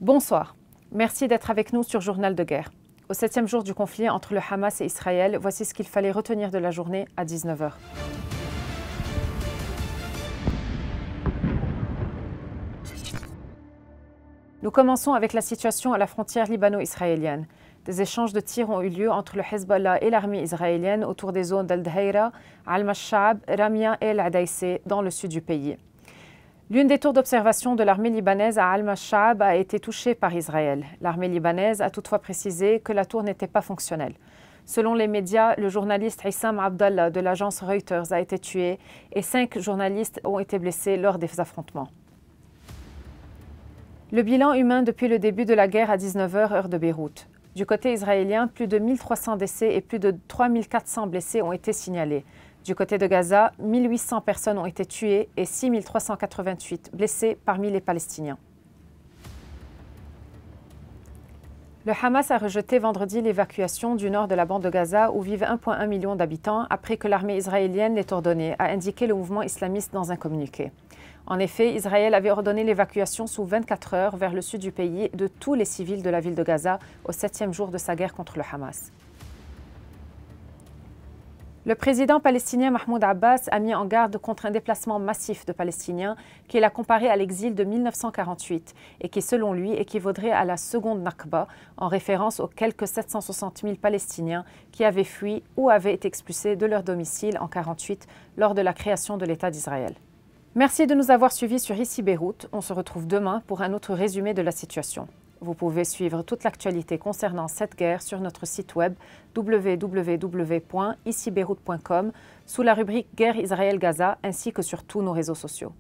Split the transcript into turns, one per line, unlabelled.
Bonsoir, merci d'être avec nous sur Journal de guerre. Au 7e jour du conflit entre le Hamas et Israël, voici ce qu'il fallait retenir de la journée à 19 h. Nous commençons avec la situation à la frontière libano-israélienne. Des échanges de tirs ont eu lieu entre le Hezbollah et l'armée israélienne autour des zones d'Al-Dhaïra, Al-Mashab, Ramia et Al-Adaïseh dans le sud du pays. L'une des tours d'observation de l'armée libanaise à Al-Mashab a été touchée par Israël. L'armée libanaise a toutefois précisé que la tour n'était pas fonctionnelle. Selon les médias, le journaliste Issam Abdallah de l'agence Reuters a été tué et 5 journalistes ont été blessés lors des affrontements. Le bilan humain depuis le début de la guerre à 19 h, heure de Beyrouth. Du côté israélien, plus de 1300 décès et plus de 3400 blessés ont été signalés. Du côté de Gaza, 1800 personnes ont été tuées et 6388 blessés parmi les Palestiniens. Le Hamas a rejeté vendredi l'évacuation du nord de la bande de Gaza où vivent 1,1 million d'habitants après que l'armée israélienne l'ait ordonné, a indiqué le mouvement islamiste dans un communiqué. En effet, Israël avait ordonné l'évacuation sous 24 heures vers le sud du pays de tous les civils de la ville de Gaza au 7e jour de sa guerre contre le Hamas. Le président palestinien Mahmoud Abbas a mis en garde contre un déplacement massif de Palestiniens qu'il a comparé à l'exil de 1948 et qui, selon lui, équivaudrait à la seconde Nakba, en référence aux quelques 760 000 Palestiniens qui avaient fui ou avaient été expulsés de leur domicile en 1948 lors de la création de l'État d'Israël. Merci de nous avoir suivis sur Ici Beyrouth. On se retrouve demain pour un autre résumé de la situation. Vous pouvez suivre toute l'actualité concernant cette guerre sur notre site web www.icibeyrouth.com sous la rubrique Guerre Israël-Gaza ainsi que sur tous nos réseaux sociaux.